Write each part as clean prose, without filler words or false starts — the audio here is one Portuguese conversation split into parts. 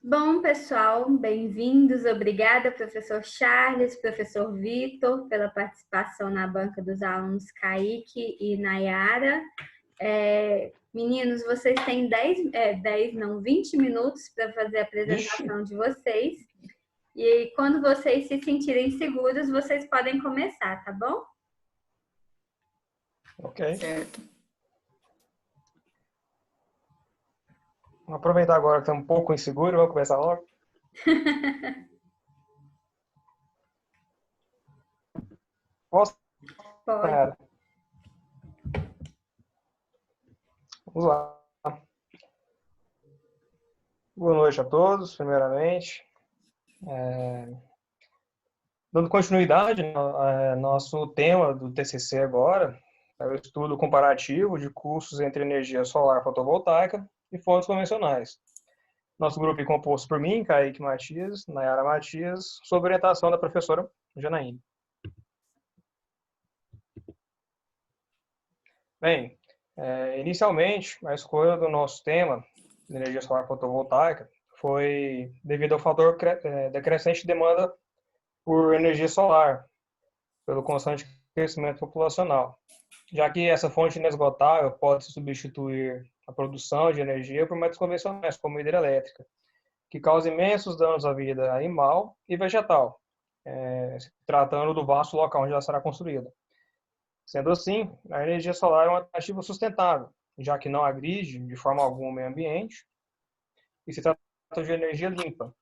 Bom, pessoal, bem-vindos. Obrigada, professor Charles, professor Vitor, pela participação na banca dos alunos Kaique e Nayara. Meninos, vocês têm 20 minutos para fazer a apresentação de vocês. E quando vocês se sentirem seguros, vocês podem começar, tá bom? Ok. Certo. Vamos aproveitar agora que estamos um pouco inseguro, vamos começar logo. Posso? Pode. Vamos lá. Boa noite a todos, primeiramente. Dando continuidade ao nosso tema do TCC agora, é o estudo comparativo de custos entre energia solar fotovoltaica e fontes convencionais. Nosso grupo é composto por mim, Kaique Matias, Nayara Matias, sob orientação da professora Janaíne. Bem, inicialmente, a escolha do nosso tema, de energia solar fotovoltaica, foi devido ao fator da crescente demanda por energia solar, pelo constante crescimento populacional, já que essa fonte inesgotável pode substituir a produção de energia por métodos convencionais, como a hidrelétrica, que causa imensos danos à vida animal e vegetal, se tratando do vasto local onde ela será construída. Sendo assim, a energia solar é uma alternativa sustentável, já que não agride de forma alguma o meio ambiente e se trata de energia limpa,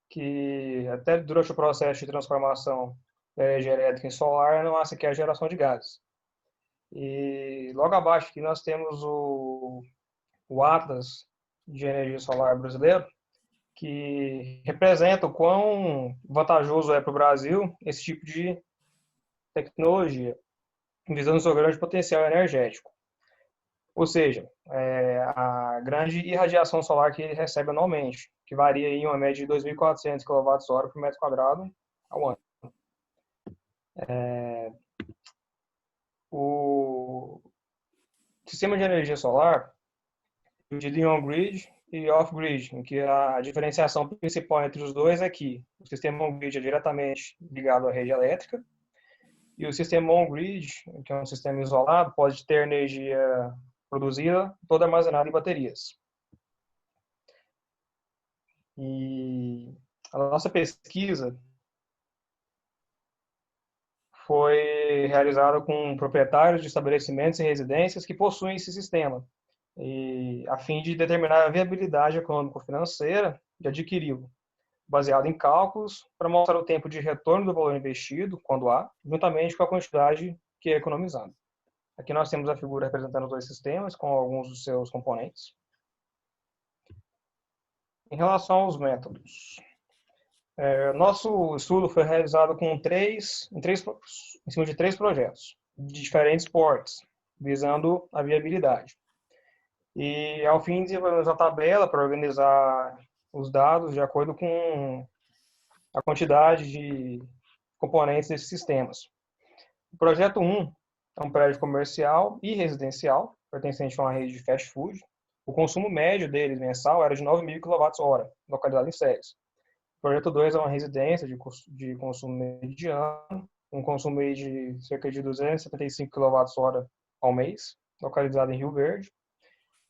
que até durante o processo de transformação da energia elétrica em solar não há sequer geração de gases. E logo abaixo aqui nós temos o Atlas de Energia Solar brasileiro, que representa o quão vantajoso é para o Brasil esse tipo de tecnologia, visando seu grande potencial energético. Ou seja, a grande irradiação solar que ele recebe anualmente, que varia em uma média de 2.400 kWh por metro quadrado ao ano. O sistema de energia solar é dividido em on-grid e off-grid, em que a diferenciação principal entre os dois é que o sistema on-grid é diretamente ligado à rede elétrica e o sistema on-grid, que é um sistema isolado, pode ter energia produzida toda armazenada em baterias. E a nossa pesquisa foi realizada com proprietários de estabelecimentos e residências que possuem esse sistema, a fim de determinar a viabilidade econômico-financeira de adquiri-lo, baseado em cálculos para mostrar o tempo de retorno do valor investido, quando há, juntamente com a quantidade que é economizada. Aqui nós temos a figura representando os dois sistemas, com alguns dos seus componentes. Em relação aos métodos, nosso estudo foi realizado em cima de três projetos, de diferentes portes, visando a viabilidade. E, ao fim, desenvolvemos uma tabela para organizar os dados de acordo com a quantidade de componentes desses sistemas. O projeto 1 é um prédio comercial e residencial, pertencente a uma rede de fast food. O consumo médio deles mensal era de 9.000 kWh, localizado em Ceres. O projeto 2 é uma residência de consumo mediano, um consumo de cerca de 275 kWh ao mês, localizado em Rio Verde.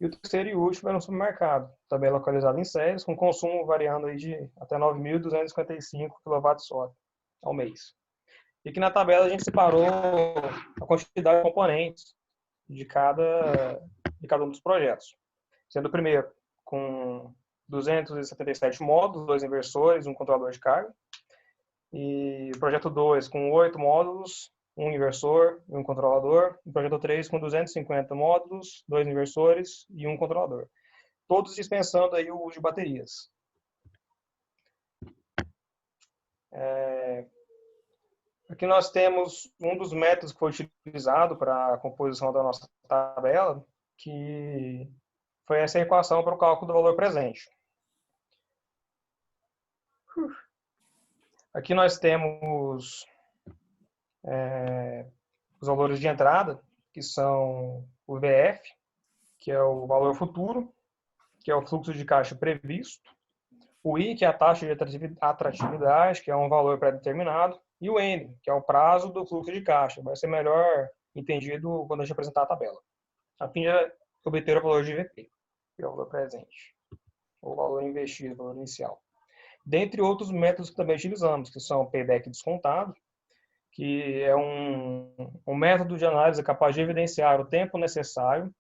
E o terceiro e último era um supermercado, também localizado em Ceres, com consumo variando aí de até 9.255 kWh ao mês. E aqui na tabela a gente separou a quantidade de componentes de cada um dos projetos. Sendo o primeiro com 277 módulos, 2 inversores, um controlador de carga. E o projeto 2 com 8 módulos, um inversor e um controlador. O projeto 3 com 250 módulos, 2 inversores e um controlador. Todos dispensando aí o uso de baterias. Aqui nós temos um dos métodos que foi utilizado para a composição da nossa tabela, que foi essa equação para o cálculo do valor presente. Aqui nós temos os valores de entrada, que são o VF, que é o valor futuro, que é o fluxo de caixa previsto, O I, que é a taxa de atratividade, que é um valor pré-determinado, e o N, que é o prazo do fluxo de caixa. Vai ser melhor entendido quando a gente apresentar a tabela, a fim de obter o valor de IVP, que é o valor presente, ou o valor investido, o valor inicial. Dentre outros métodos que também utilizamos, que são o payback descontado, que é um método de análise capaz de evidenciar o tempo necessário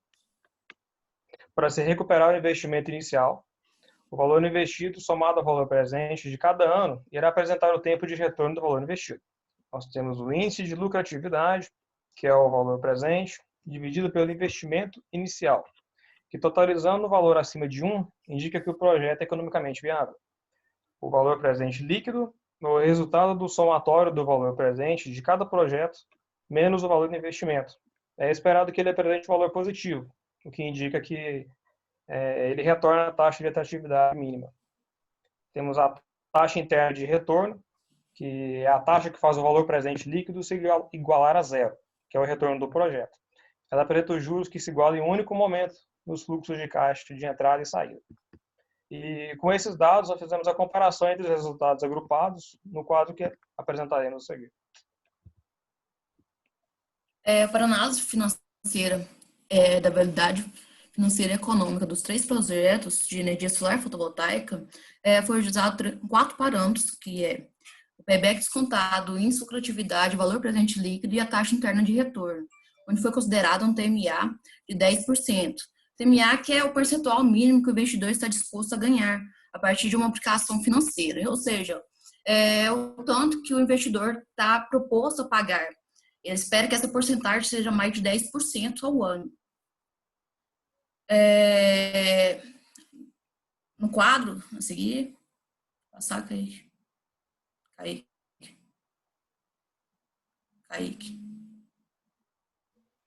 para se recuperar o investimento inicial. O valor investido somado ao valor presente de cada ano irá apresentar o tempo de retorno do valor investido. Nós temos o índice de lucratividade, que é o valor presente, dividido pelo investimento inicial, que totalizando o valor acima de 1, indica que o projeto é economicamente viável. O valor presente líquido é o resultado do somatório do valor presente de cada projeto, menos o valor do investimento. É esperado que ele apresente um valor positivo, o que indica que ele retorna a taxa de atratividade mínima. Temos a taxa interna de retorno, que é a taxa que faz o valor presente líquido se igualar a zero, que é o retorno do projeto. Ela apresenta os juros que se igualam em um único momento nos fluxos de caixa de entrada e saída. E com esses dados, nós fizemos a comparação entre os resultados agrupados no quadro que apresentaremos a seguir. Para a análise financeira da validade financeira e econômica dos 3 projetos de energia solar fotovoltaica, foi usado 4 parâmetros, que é o payback descontado, o índice de lucratividade, o valor presente líquido e a taxa interna de retorno, onde foi considerado um TMA de 10%. TMA que é o percentual mínimo que o investidor está disposto a ganhar a partir de uma aplicação financeira, ou seja, o tanto que o investidor está proposto a pagar. Ele espera que essa porcentagem seja mais de 10% ao ano. No quadro, a seguir, passar, Kaique.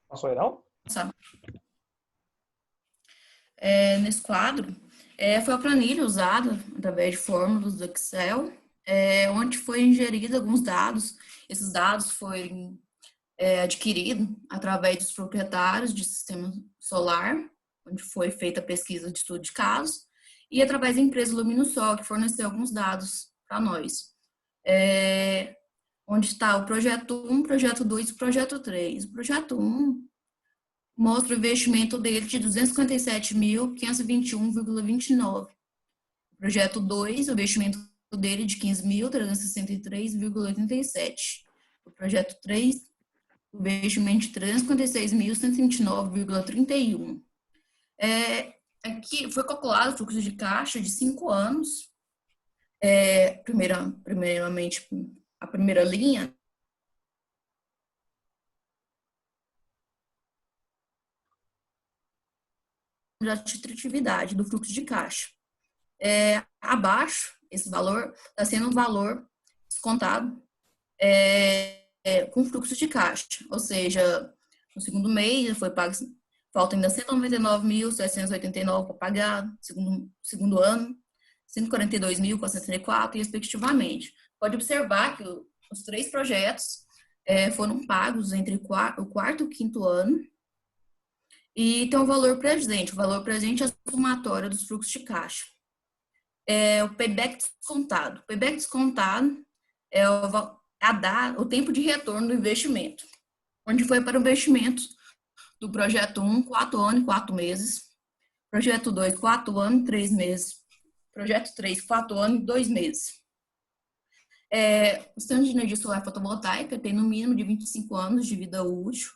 Passou aí, não? Passar. Nesse quadro, foi a planilha usada através de fórmulas do Excel, onde foi ingerido alguns dados. Esses dados foram adquiridos através dos proprietários de sistema solar, onde foi feita a pesquisa de estudo de casos, e através da empresa Luminosol, que forneceu alguns dados para nós. Onde está o projeto 1, projeto 2 e projeto 3. O projeto 1 mostra o investimento dele de 257.521,29. O projeto 2, o investimento dele de 15.363,87. O projeto 3, o investimento de 356.129,31. Aqui foi calculado o fluxo de caixa de 5 anos. Primeiramente, a primeira linha, de atratividade do fluxo de caixa. Abaixo, esse valor está sendo um valor descontado com fluxo de caixa, ou seja, no segundo mês foi pago, falta ainda 199.789 para pagar, segundo ano, 142.464 e respectivamente. Pode observar que os 3 projetos foram pagos entre o quarto e o quinto ano, e tem o valor presente. O valor presente é a somatória dos fluxos de caixa. O payback descontado. O payback descontado é o tempo de retorno do investimento, onde foi para o investimento do projeto 1, 4 anos e 4 meses. Projeto 2, 4 anos e 3 meses. Projeto 3, 4 anos e 2 meses. O sistema de energia solar fotovoltaica tem no mínimo de 25 anos de vida útil,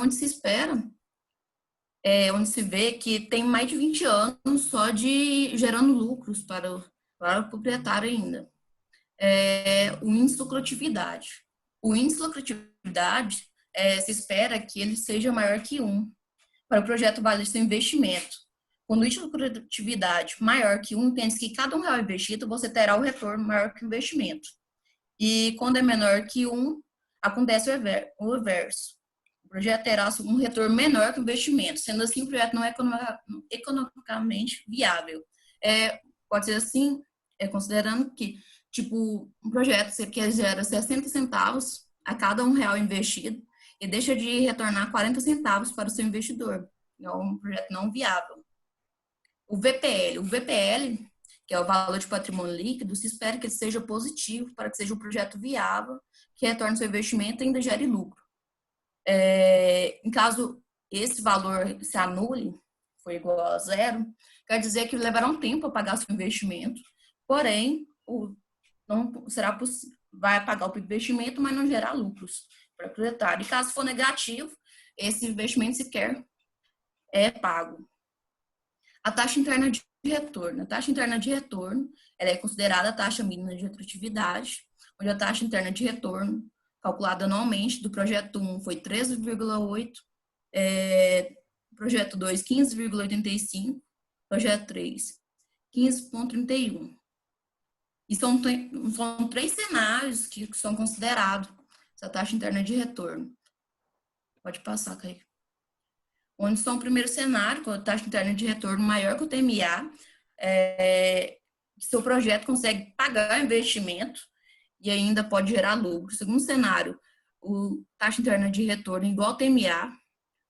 onde se espera, onde se vê que tem mais de 20 anos só de gerando lucros para o proprietário ainda. O índice de lucratividade. O índice de lucratividade se espera que ele seja maior que 1 para o projeto valer seu investimento. Quando o índice de lucratividade maior que 1, entende que cada R$1 investido você terá o retorno maior que o investimento. E quando é menor que 1, acontece o reverso. O projeto terá um retorno menor que o investimento, sendo assim o projeto não é economicamente viável. Pode ser assim, considerando que um projeto que gera 60 centavos a cada R$1 investido e deixa de retornar 40 centavos para o seu investidor. É um projeto não viável. O VPL, que é o valor de patrimônio líquido, se espera que ele seja positivo para que seja um projeto viável, que retorne seu investimento e ainda gere lucro. Em caso esse valor se anule, for igual a zero, quer dizer que levará um tempo a pagar seu investimento, porém, não será possível, vai pagar o investimento, mas não gerar lucros para o proprietário. E caso for negativo, esse investimento sequer é pago. A taxa interna de retorno. A taxa interna de retorno, ela é considerada a taxa mínima de atratividade, onde a taxa interna de retorno, calculada anualmente, do projeto 1 foi 13,8, projeto 2, 15,85, projeto 3, 15,31. E são 3 cenários que são considerados essa taxa interna de retorno. Pode passar, Kaique. Onde são o primeiro cenário, com a taxa interna de retorno maior que o TMA, seu projeto consegue pagar o investimento e ainda pode gerar lucro. Segundo cenário, o taxa interna de retorno igual ao TMA,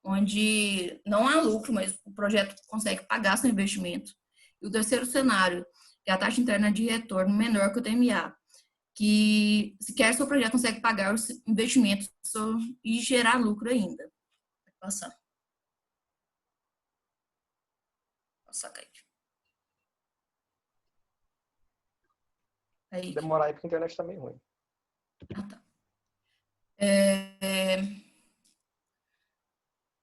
onde não há lucro, mas o projeto consegue pagar seu investimento. E o terceiro cenário, que é a taxa interna de retorno menor que o TMA, que sequer seu projeto consegue pagar os investimentos e gerar lucro ainda. Vai passar. Kaique. Aí. Demorar aí porque a internet tá meio ruim. Ah, tá.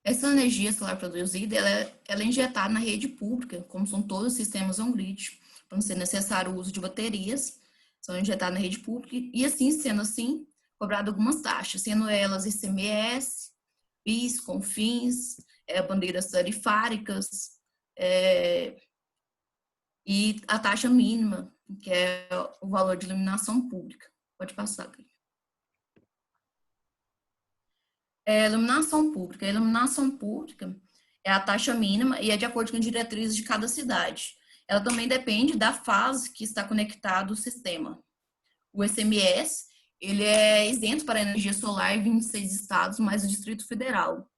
Essa energia solar produzida, ela é injetada na rede pública, como são todos os sistemas on-grid, para não ser necessário o uso de baterias, são injetadas na rede pública e assim, sendo assim, cobrado algumas taxas, sendo elas ICMS, PIS, CONFINS, bandeiras tarifárias, e a taxa mínima, que é o valor de iluminação pública. Pode passar, Cris. Iluminação pública. A iluminação pública é a taxa mínima e é de acordo com as diretrizes de cada cidade. Ela também depende da fase que está conectado o sistema. O ICMS, ele é isento para a energia solar em 26 estados, mais o Distrito Federal,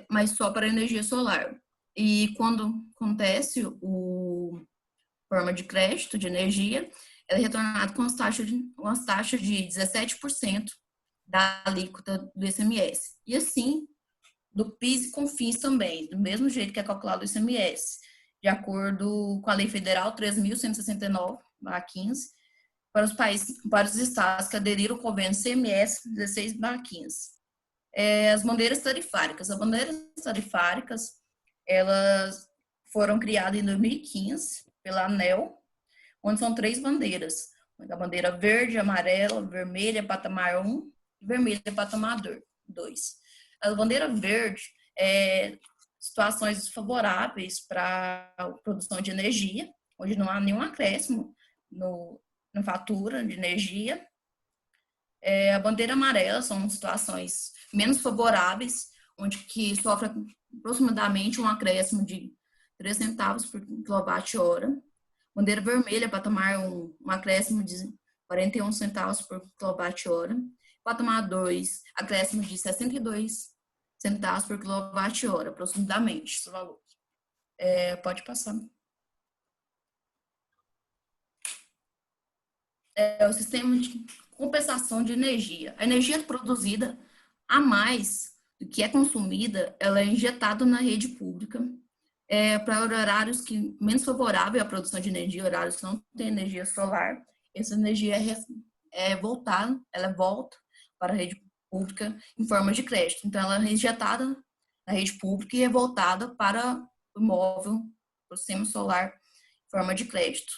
mas só para a energia solar. E quando acontece o forma de crédito de energia, ela é retornada com as taxas de 17% da alíquota do ICMS. E assim, do PIS e CONFINS também, do mesmo jeito que é calculado o ICMS, de acordo com a Lei Federal 3.169/15, para os estados que aderiram ao convênio CMS 16/15. As bandeiras tarifárias. As bandeiras tarifárias, elas foram criadas em 2015 pela ANEEL, onde são 3 bandeiras. A bandeira verde, amarela, vermelha, patamar 1 e vermelha, patamar 2. A bandeira verde é situações favoráveis para a produção de energia, onde não há nenhum acréscimo na fatura de energia. A bandeira amarela são situações menos favoráveis, onde que sofre aproximadamente um acréscimo de 3 centavos por kWh. Bandeira vermelha, patamar 1, um acréscimo de 41 centavos por kWh. Patamar 2, acréscimo de 62 centavos por kWh, aproximadamente, esse valor. Pode passar. O sistema de compensação de energia. A energia produzida a mais do que é consumida, ela é injetada na rede pública para horários menos favoráveis à produção de energia, horários que não têm energia solar. Essa energia ela volta para a rede pública em forma de crédito. Então, ela é injetada na rede pública e é voltada para o imóvel, para o sistema solar, em forma de crédito.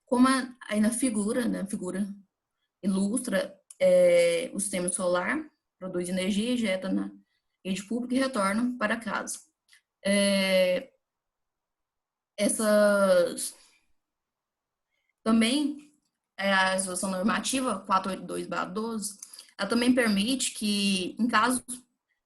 Como aí na figura ilustra, o sistema solar produz energia, injeta na rede pública e retorna para casa. Também a resolução normativa 482/12, ela também permite que, em caso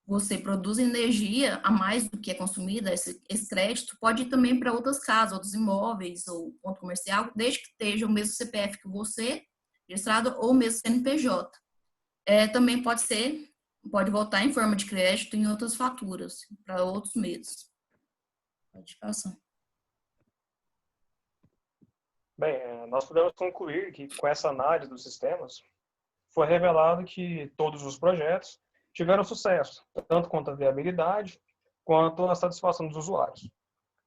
você produza energia a mais do que é consumida, esse crédito pode ir também para outras casas, outros imóveis ou ponto comercial, desde que esteja o mesmo CPF que você, registrado, ou o mesmo CNPJ. Também pode voltar em forma de crédito em outras faturas, para outros meses. Pode passar. Bem, nós podemos concluir que, com essa análise dos sistemas, foi revelado que todos os projetos tiveram sucesso, tanto quanto a viabilidade, quanto a satisfação dos usuários.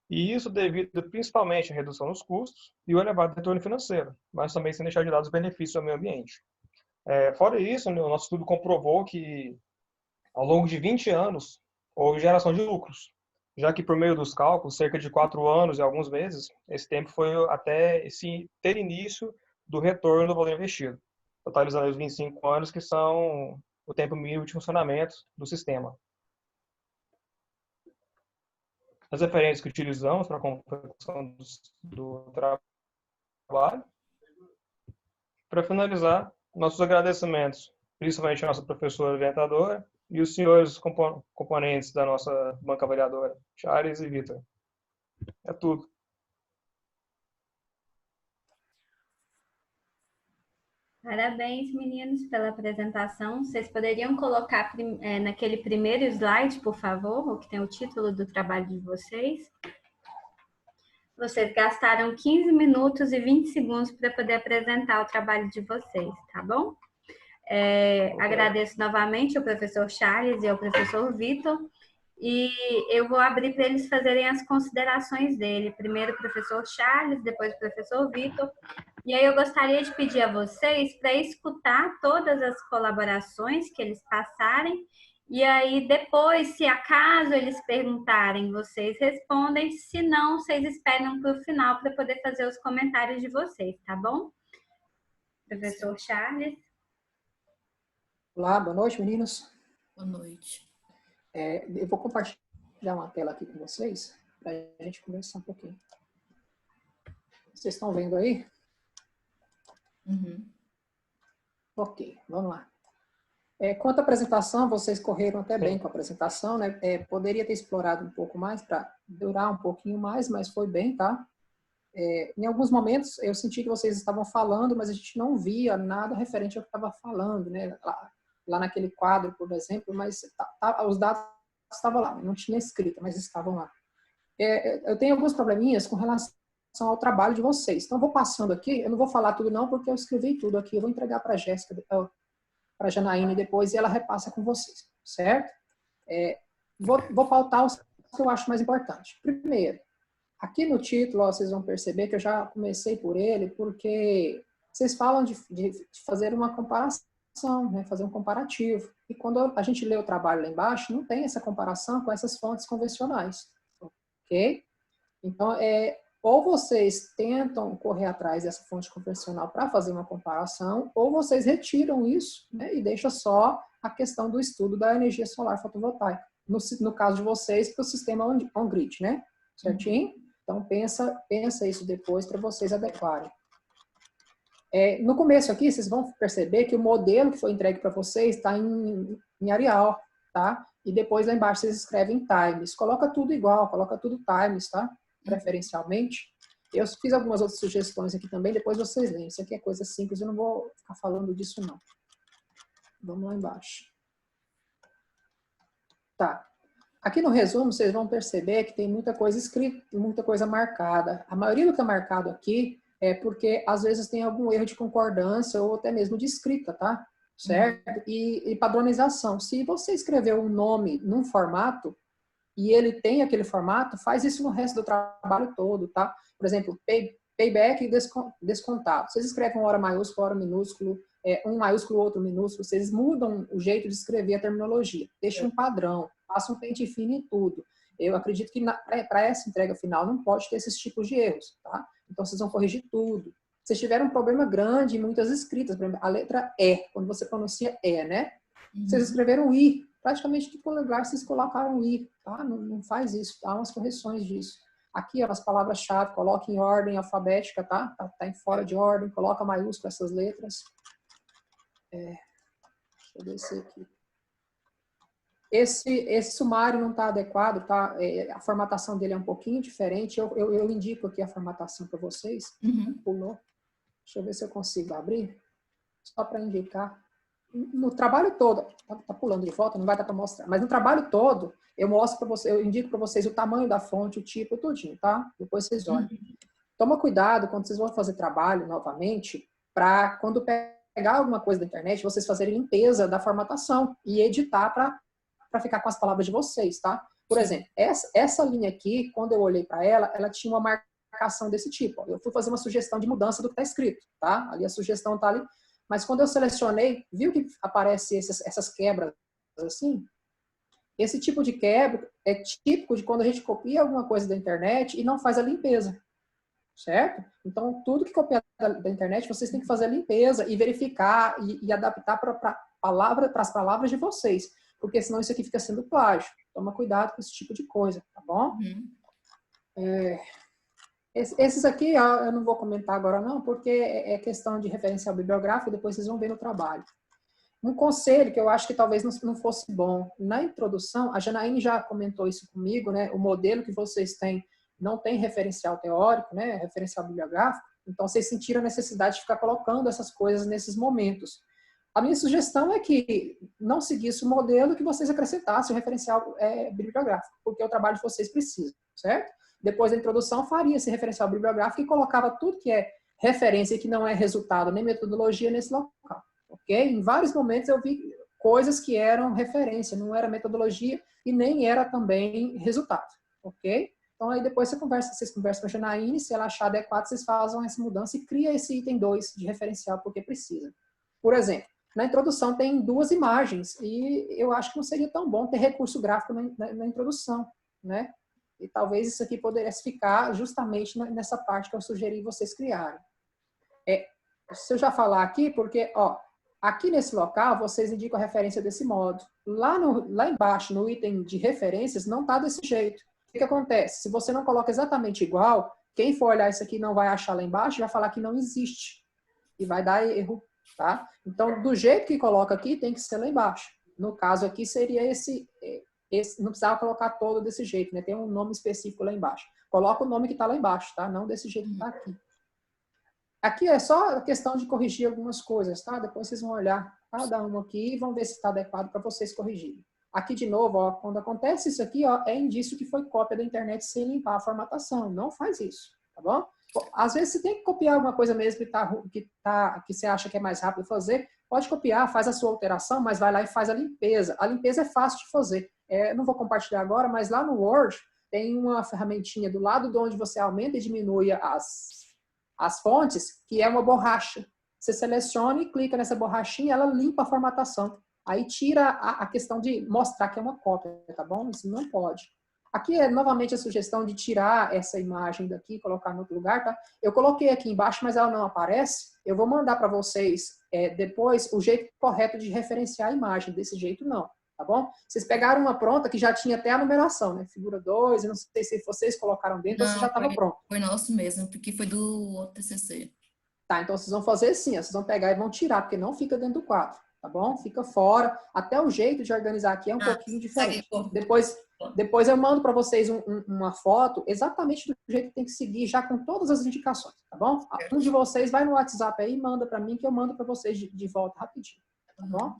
E isso devido principalmente à redução dos custos e o elevado retorno financeiro, mas também sem deixar de lado os benefícios ao meio ambiente. Fora isso, o nosso estudo comprovou que, ao longo de 20 anos, houve geração de lucros, já que, por meio dos cálculos, cerca de 4 anos e alguns meses, esse tempo foi até ter início do retorno do valor investido, totalizando os 25 anos, que são o tempo mínimo de funcionamento do sistema. As referências que utilizamos para a confecção do trabalho. Para finalizar, nossos agradecimentos, principalmente à nossa professora orientadora e os senhores componentes da nossa banca avaliadora, Charles e Vitor. É tudo. Parabéns, meninos, pela apresentação. Vocês poderiam colocar naquele primeiro slide, por favor, o que tem o título do trabalho de vocês? Vocês gastaram 15 minutos e 20 segundos para poder apresentar o trabalho de vocês, tá bom? Agradeço novamente ao professor Charles e ao professor Vitor. E eu vou abrir para eles fazerem as considerações dele. Primeiro o professor Charles, depois o professor Vitor. E aí eu gostaria de pedir a vocês para escutar todas as colaborações que eles passarem. E aí depois, se acaso eles perguntarem, vocês respondem. Se não, vocês esperam para o final para poder fazer os comentários de vocês, tá bom? Professor Charles. Olá, boa noite, meninos. Boa noite. Eu vou compartilhar uma tela aqui com vocês, para a gente conversar um pouquinho. Vocês estão vendo aí? Uhum. Ok, vamos lá. Quanto à apresentação, vocês correram até bem com a apresentação, né? Poderia ter explorado um pouco mais, para durar um pouquinho mais, mas foi bem, tá? Em alguns momentos, eu senti que vocês estavam falando, mas a gente não via nada referente ao que estava falando, né? Lá naquele quadro, por exemplo, mas os dados estavam lá, não tinha escrita, mas estavam lá. Eu tenho alguns probleminhas com relação ao trabalho de vocês. Então, eu vou passando aqui, eu não vou falar tudo não, porque eu escrevi tudo aqui, eu vou entregar para a Jéssica, para a Janaíne depois, e ela repassa com vocês, certo? Vou pautar os que eu acho mais importante. Primeiro, aqui no título, vocês vão perceber que eu já comecei por ele, porque vocês falam de fazer uma comparação, né, fazer um comparativo. E quando a gente lê o trabalho lá embaixo, não tem essa comparação com essas fontes convencionais. Ok? Então, ou vocês tentam correr atrás dessa fonte convencional para fazer uma comparação, ou vocês retiram isso, né, e deixam só a questão do estudo da energia solar fotovoltaica. No caso de vocês, para o sistema on-grid, né? Certinho? Então, pensa isso depois para vocês adequarem. No começo aqui, vocês vão perceber que o modelo que foi entregue para vocês está em Arial, tá? E depois lá embaixo vocês escrevem times. Coloca tudo igual, coloca tudo times, tá? Preferencialmente. Eu fiz algumas outras sugestões aqui também, depois vocês leem. Isso aqui é coisa simples, eu não vou ficar falando disso não. Vamos lá embaixo. Tá. Aqui no resumo, vocês vão perceber que tem muita coisa escrita, muita coisa marcada. A maioria do que é marcado aqui é porque, às vezes, tem algum erro de concordância ou até mesmo de escrita, tá? Certo? E padronização. Se você escrever um nome num formato e ele tem aquele formato, faz isso no resto do trabalho todo, tá? Por exemplo, payback e descontado. Vocês escrevem uma hora maiúsculo, hora minúsculo, um maiúsculo, outro minúsculo. Vocês mudam o jeito de escrever a terminologia. Deixa um padrão. Faça um pente fino em tudo. Eu acredito que para essa entrega final não pode ter esses tipos de erros, tá? Então, vocês vão corrigir tudo. Vocês tiveram um problema grande em muitas escritas. Por exemplo, a letra E, quando você pronuncia E, né? Vocês escreveram I. Praticamente todo lugar vocês colocaram I, tá? Não faz isso, há umas correções disso. Aqui, ó, as palavras-chave, coloca em ordem alfabética, tá? Tá em fora de ordem, coloca maiúsculo essas letras. Deixa eu descer aqui. Esse sumário não está adequado, tá? A formatação dele é um pouquinho diferente. Eu indico aqui a formatação para vocês. Pulou. Deixa eu ver se eu consigo abrir. Só para indicar. No trabalho todo, tá pulando de volta, não vai dar para mostrar. Mas no trabalho todo, eu mostro para vocês, eu indico para vocês o tamanho da fonte, o tipo, tudinho, tá? Depois vocês olham. Toma cuidado quando vocês vão fazer trabalho novamente, para quando pegar alguma coisa da internet, vocês fazerem limpeza da formatação e editar para ficar com as palavras de vocês, tá? Por exemplo, essa linha aqui, quando eu olhei para ela, ela tinha uma marcação desse tipo. Eu fui fazer uma sugestão de mudança do que está escrito, tá? Ali a sugestão está ali. Mas quando eu selecionei, viu que aparece essas quebras assim? Esse tipo de quebra é típico de quando a gente copia alguma coisa da internet e não faz a limpeza, certo? Então, tudo que copiar da internet, vocês têm que fazer a limpeza e verificar e adaptar para as palavras de vocês, porque senão isso aqui fica sendo plágio. Toma cuidado com esse tipo de coisa, tá bom? Esses aqui, eu não vou comentar agora não, porque é questão de referencial bibliográfico, depois vocês vão ver no trabalho. Um conselho que eu acho que talvez não fosse bom, na introdução, a Janaíne já comentou isso comigo, né? O modelo que vocês têm não tem referencial teórico, né? Referencial bibliográfico, então vocês sentiram a necessidade de ficar colocando essas coisas nesses momentos. A minha sugestão é que não seguisse o modelo, que vocês acrescentassem o referencial bibliográfico, porque o trabalho de vocês precisa, certo? Depois da introdução, faria esse referencial bibliográfico e colocava tudo que é referência e que não é resultado nem metodologia nesse local, ok? Em vários momentos eu vi coisas que eram referência, não era metodologia e nem era também resultado, ok? Então aí depois vocês conversam com a Janaíne, se ela achar adequado, vocês fazem essa mudança e cria esse item 2 de referencial, porque precisa. Por exemplo, na introdução tem 2 imagens e eu acho que não seria tão bom ter recurso gráfico na introdução, né? E talvez isso aqui pudesse ficar justamente nessa parte que eu sugeri vocês criarem. Se eu já falar aqui, porque, ó, aqui nesse local vocês indicam a referência desse modo. Lá embaixo, no item de referências, não está desse jeito. O que acontece? Se você não coloca exatamente igual, quem for olhar isso aqui não vai achar lá embaixo e vai falar que não existe. E vai dar erro, tá? Então, do jeito que coloca aqui, tem que ser lá embaixo. No caso aqui, seria esse não precisava colocar todo desse jeito, né? Tem um nome específico lá embaixo. Coloca o nome que está lá embaixo, tá? Não desse jeito que está aqui. Aqui é só a questão de corrigir algumas coisas, tá? Depois vocês vão olhar cada um aqui e vão ver se está adequado para vocês corrigirem. Aqui, de novo, ó, quando acontece isso aqui, ó, é indício que foi cópia da internet sem limpar a formatação. Não faz isso, tá bom? Às vezes você tem que copiar alguma coisa mesmo que você acha que é mais rápido fazer. Pode copiar, faz a sua alteração, mas vai lá e faz a limpeza. A limpeza é fácil de fazer. Não vou compartilhar agora, mas lá no Word tem uma ferramentinha do lado de onde você aumenta e diminui as fontes, que é uma borracha. Você seleciona e clica nessa borrachinha, ela limpa a formatação. Aí tira a questão de mostrar que é uma cópia, tá bom? Isso não pode. Aqui é novamente a sugestão de tirar essa imagem daqui e colocar em outro lugar, tá? Eu coloquei aqui embaixo, mas ela não aparece. Eu vou mandar para vocês depois o jeito correto de referenciar a imagem. Desse jeito não, tá bom? Vocês pegaram uma pronta que já tinha até a numeração, né? Figura 2, eu não sei se vocês colocaram dentro ou se já estava pronto. Foi nosso mesmo, porque foi do outro TCC. Tá, então vocês vão fazer assim, ó, vocês vão pegar e vão tirar, porque não fica dentro do quadro, tá bom? Fica fora. Até o jeito de organizar aqui é um pouquinho diferente. Depois eu mando para vocês uma foto exatamente do jeito que tem que seguir, já com todas as indicações, tá bom? Um de vocês vai no WhatsApp aí e manda para mim, que eu mando para vocês de volta rapidinho, tá bom?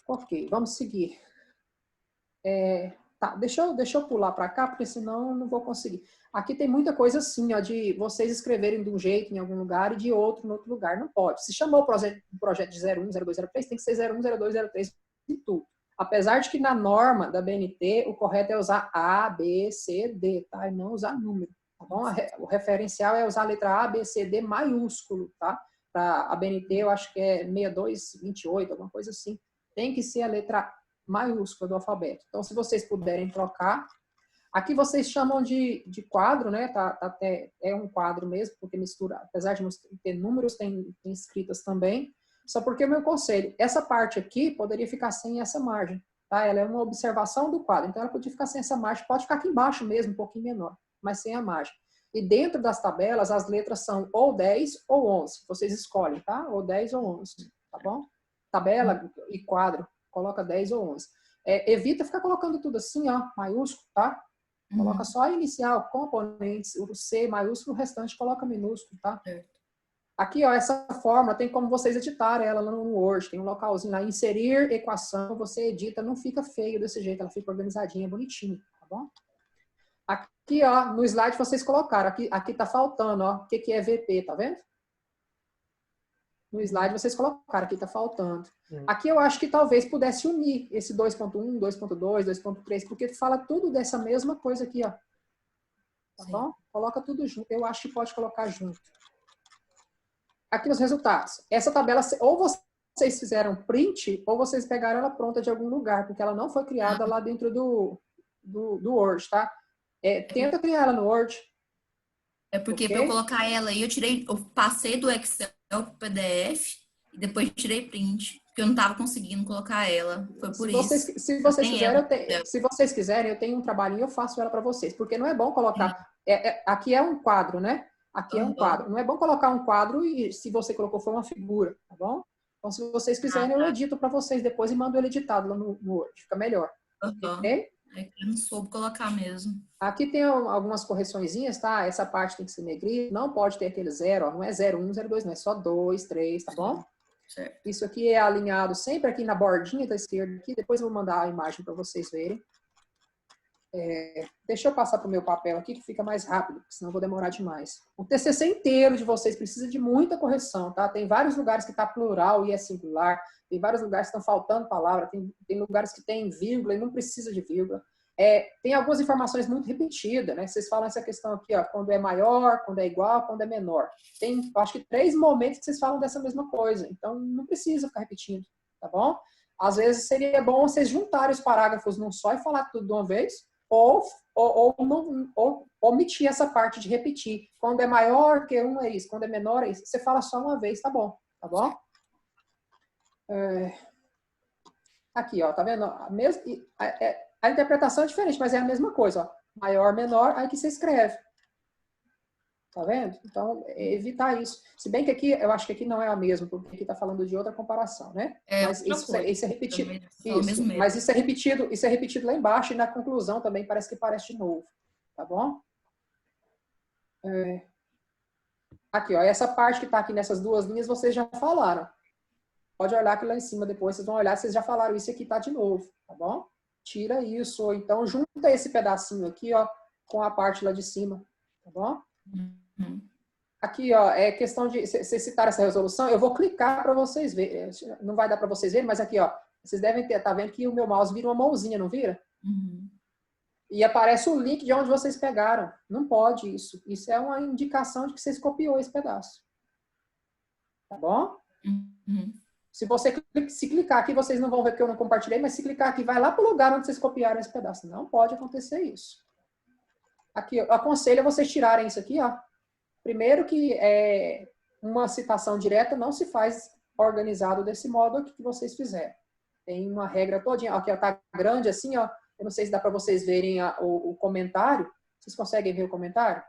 Ok, vamos seguir. Tá, deixa eu pular para cá, porque senão eu não vou conseguir. Aqui tem muita coisa assim, ó, de vocês escreverem de um jeito em algum lugar e de outro em outro lugar. Não pode. Se chamou o projeto de 01, 02, 03, tem que ser 01, 02, 03 e tudo. Apesar de que na norma da BNT, o correto é usar A, B, C, D, tá? E não usar número, tá bom? O referencial é usar a letra A, B, C, D maiúsculo, tá? Para a BNT, eu acho que é 6228, alguma coisa assim. Tem que ser a letra maiúscula do alfabeto. Então, se vocês puderem trocar. Aqui vocês chamam de quadro, né? É um quadro mesmo, porque mistura, apesar de não ter números, tem escritas também. Só porque o meu conselho, essa parte aqui poderia ficar sem essa margem, tá? Ela é uma observação do quadro, então ela podia ficar sem essa margem, pode ficar aqui embaixo mesmo, um pouquinho menor, mas sem a margem. E dentro das tabelas, as letras são ou 10 ou 11, vocês escolhem, tá? Ou 10 ou 11, tá bom? Tabela e quadro, coloca 10 ou 11. Evita ficar colocando tudo assim, ó, maiúsculo, tá? Coloca só a inicial, componentes, o C maiúsculo, o restante coloca minúsculo, tá? Aqui, ó, essa fórmula tem como vocês editarem ela no Word, tem um localzinho lá, inserir equação, você edita, não fica feio desse jeito, ela fica organizadinha, bonitinha, tá bom? Aqui, ó, no slide vocês colocaram. Aqui tá faltando, ó. O que é VP, tá vendo? No slide vocês colocaram, aqui tá faltando. Aqui eu acho que talvez pudesse unir esse 2.1, 2.2, 2.3, porque fala tudo dessa mesma coisa aqui, ó. Tá bom? Coloca tudo junto. Eu acho que pode colocar junto. Aqui os resultados. Essa tabela, ou vocês fizeram print, ou vocês pegaram ela pronta de algum lugar, porque ela não foi criada lá dentro do Word, tá? Tenta criar ela no Word. É porque Okay? para eu colocar ela aí, eu passei do Excel pro PDF e depois tirei print, porque eu não estava conseguindo colocar ela. Foi por isso. Se vocês quiserem, se vocês quiserem, eu tenho um trabalhinho, eu faço ela para vocês, porque não é bom colocar. Aqui é um quadro, né? Aqui é um quadro. Não é bom colocar um quadro e se você colocou foi uma figura, tá bom? Então, se vocês quiserem, eu edito para vocês depois e mando ele editado lá no Word. Fica melhor. Ok? É que eu não soube colocar mesmo. Aqui tem algumas correçõezinhas, tá? Essa parte tem que ser negrita, não pode ter aquele 0, ó, não é 0,1, 0,2, não é só 2, 3, tá bom? Certo. Isso aqui é alinhado sempre aqui na bordinha da esquerda, aqui. Depois eu vou mandar a imagem para vocês verem. Deixa eu passar para o meu papel aqui, que fica mais rápido, senão eu vou demorar demais. O TCC inteiro de vocês precisa de muita correção, tá? Tem vários lugares que está plural e é singular, tem vários lugares que estão faltando palavra, tem lugares que tem vírgula e não precisa de vírgula. Tem algumas informações muito repetidas, né? Vocês falam essa questão aqui, ó, quando é maior, quando é igual, quando é menor. Tem, acho que 3 momentos que vocês falam dessa mesma coisa, então não precisa ficar repetindo, tá bom? Às vezes seria bom vocês juntarem os parágrafos num só e falar tudo de uma vez, ou omitir essa parte de repetir. Quando é maior que um é isso, quando é menor é isso. Você fala só uma vez, tá bom? Tá bom? Aqui, ó, tá vendo? A interpretação é diferente, mas é a mesma coisa, ó. Maior, menor, aí que você escreve. Tá vendo? Então, evitar isso. Se bem que aqui, eu acho que aqui não é a mesma, porque aqui tá falando de outra comparação, né? Mas isso é repetido. Isso, mas isso é repetido lá embaixo e na conclusão também parece de novo. Tá bom? Aqui, ó, essa parte que tá aqui nessas 2 linhas, vocês já falaram. Pode olhar aqui lá em cima depois, vocês vão olhar, vocês já falaram isso aqui tá de novo, tá bom? Tira isso, ou então junta esse pedacinho aqui, ó, com a parte lá de cima, tá bom? Aqui, ó, é questão de vocês citar essa resolução, eu vou clicar para vocês verem, não vai dar para vocês verem, mas aqui, ó, vocês devem tá vendo que o meu mouse vira uma mãozinha, não vira? E aparece o link de onde vocês pegaram. Não pode isso. Isso é uma indicação de que vocês copiou esse pedaço. Tá bom? Se clicar aqui, vocês não vão ver que eu não compartilhei, mas se clicar aqui, vai lá para o lugar onde vocês copiaram esse pedaço. Não pode acontecer isso. Aqui, eu aconselho vocês tirarem isso aqui, ó. Primeiro que uma citação direta não se faz organizado desse modo aqui que vocês fizeram. Tem uma regra todinha. Aqui, ó, tá grande assim, ó. Eu não sei se dá para vocês verem o comentário. Vocês conseguem ver o comentário?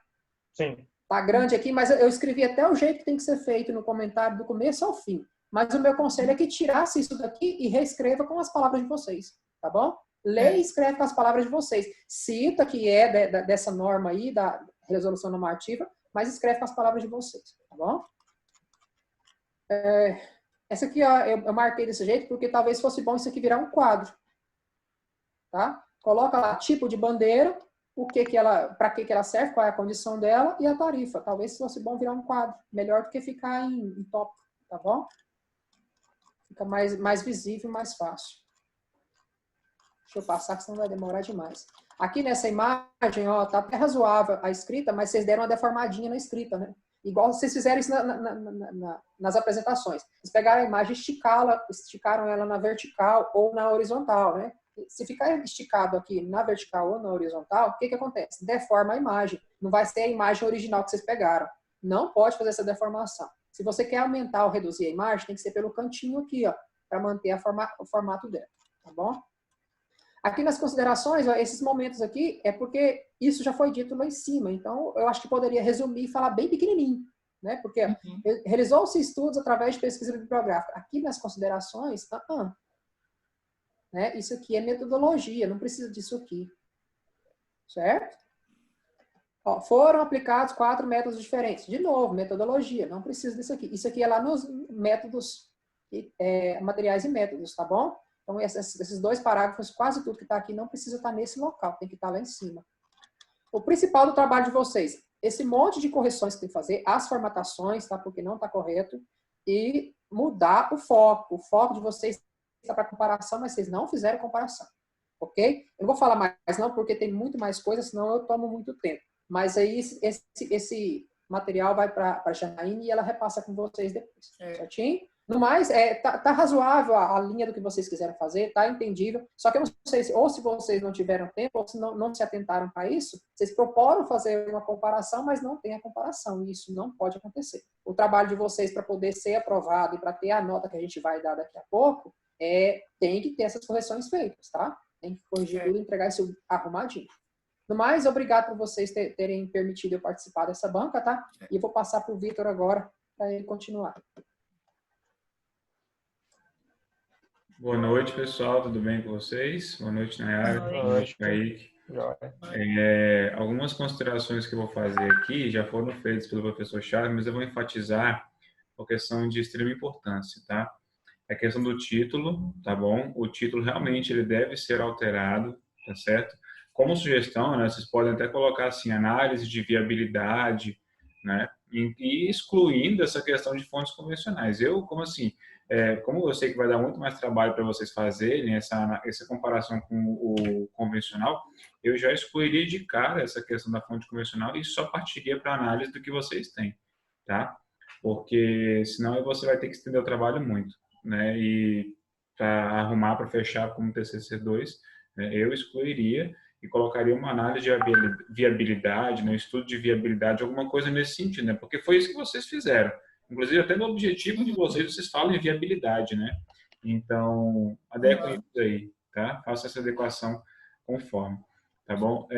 Sim. Tá grande aqui, mas eu escrevi até o jeito que tem que ser feito no comentário do começo ao fim. Mas o meu conselho é que tirasse isso daqui e reescreva com as palavras de vocês, tá bom? Leia e escreve com as palavras de vocês. Cita que é dessa norma aí, da resolução normativa, mas escreve com as palavras de vocês, tá bom? Essa aqui, ó, eu marquei desse jeito porque talvez fosse bom isso aqui virar um quadro, tá? Coloca lá tipo de bandeira, para que ela serve, qual é a condição dela e a tarifa. Talvez fosse bom virar um quadro, melhor do que ficar em tópico, tá bom? Fica mais visível, mais fácil. Deixa eu passar, que senão vai demorar demais. Aqui nessa imagem, ó, tá até razoável a escrita, mas vocês deram uma deformadinha na escrita, né? Igual vocês fizeram isso nas apresentações. Vocês pegaram a imagem e esticaram ela na vertical ou na horizontal, né? Se ficar esticado aqui na vertical ou na horizontal, o que acontece? Deforma a imagem. Não vai ser a imagem original que vocês pegaram. Não pode fazer essa deformação. Se você quer aumentar ou reduzir a imagem, tem que ser pelo cantinho aqui, ó, para manter o formato dela, tá bom? Aqui nas considerações, ó, esses momentos aqui é porque isso já foi dito lá em cima, então eu acho que poderia resumir e falar bem pequenininho, né? Porque realizou-se estudos através de pesquisa bibliográfica. Aqui nas considerações, né? Isso aqui é metodologia, não precisa disso aqui, certo? Ó, foram aplicados 4 métodos diferentes. De novo, metodologia, não precisa disso aqui. Isso aqui é lá nos métodos, materiais e métodos, tá bom? Então, esses 2 parágrafos, quase tudo que está aqui não precisa estar nesse local, tem que estar lá em cima. o principal do trabalho de vocês, esse monte de correções que tem que fazer, as formatações, tá? Porque não está correto, e mudar o foco. O foco de vocês está para comparação, mas vocês não fizeram comparação, ok? Eu não vou falar mais não, porque tem muito mais coisas, senão eu tomo muito tempo. Mas aí esse material vai para a Janaíne e ela repassa com vocês depois, certinho? No mais, tá razoável a linha do que vocês quiseram fazer, tá entendível. Só que eu não sei, ou se vocês não tiveram tempo, ou se não se atentaram para isso, vocês proporam fazer uma comparação, mas não tem a comparação, e isso não pode acontecer. O trabalho de vocês para poder ser aprovado e para ter a nota que a gente vai dar daqui a pouco, tem que ter essas correções feitas, tá? Tem que corrigir tudo e entregar isso arrumadinho. No mais, obrigado por vocês terem permitido eu participar dessa banca, tá? E eu vou passar para o Vitor agora, para ele continuar. Boa noite, pessoal. Tudo bem com vocês? Boa noite, Nayara. Boa noite, Kaique. Algumas considerações que eu vou fazer aqui já foram feitas pelo professor Charles, mas eu vou enfatizar a questão de extrema importância, tá? A questão do título, tá bom? O título realmente ele deve ser alterado, tá certo? Como sugestão, né, vocês podem até colocar assim, análise de viabilidade, né? E excluindo essa questão de fontes convencionais. Como eu sei que vai dar muito mais trabalho para vocês fazerem essa comparação com o convencional, eu já excluiria de cara essa questão da fonte convencional e só partiria para análise do que vocês têm, tá? Porque senão você vai ter que estender o trabalho muito, né? E para arrumar, para fechar como TCC2, né, eu excluiria e colocaria uma análise de viabilidade, né, estudo de viabilidade, alguma coisa nesse sentido, né? Porque foi isso que vocês fizeram. Inclusive, até no objetivo de vocês falam em viabilidade, né? Então, adequem isso aí, tá? Faça essa adequação conforme, tá bom?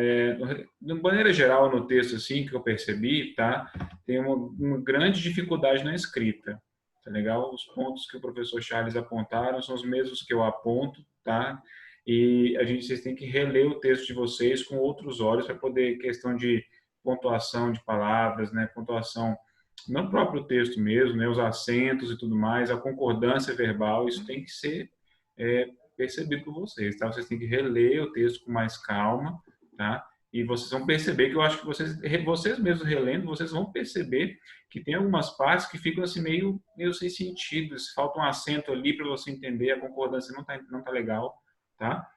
De maneira geral, no texto, assim, que eu percebi, tá? Tem uma grande dificuldade na escrita, tá legal? Os pontos que o professor Charles apontaram são os mesmos que eu aponto, tá? E vocês têm que reler o texto de vocês com outros olhos para poder, questão de pontuação de palavras, né? Pontuação no próprio texto mesmo, né, os acentos e tudo mais, a concordância verbal, isso tem que ser percebido por vocês, tá? Vocês têm que reler o texto com mais calma, tá? E vocês vão perceber que eu acho que vocês mesmos relendo, vocês vão perceber que tem algumas partes que ficam assim meio sem sentido, se falta um acento ali para você entender, a concordância não tá legal, tá?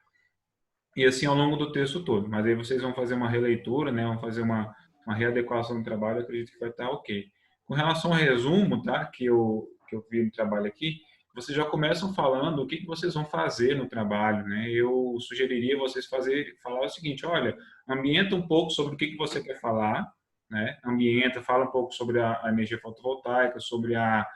E assim ao longo do texto todo. Mas aí vocês vão fazer uma releitura, né? Vão fazer uma readequação do trabalho, eu acredito que vai estar ok. Com relação ao resumo, tá? Que eu vi no trabalho aqui, vocês já começam falando o que vocês vão fazer no trabalho, né? Eu sugeriria vocês falar o seguinte: olha, ambienta um pouco sobre o que você quer falar, né? Fala um pouco sobre a energia fotovoltaica, sobre a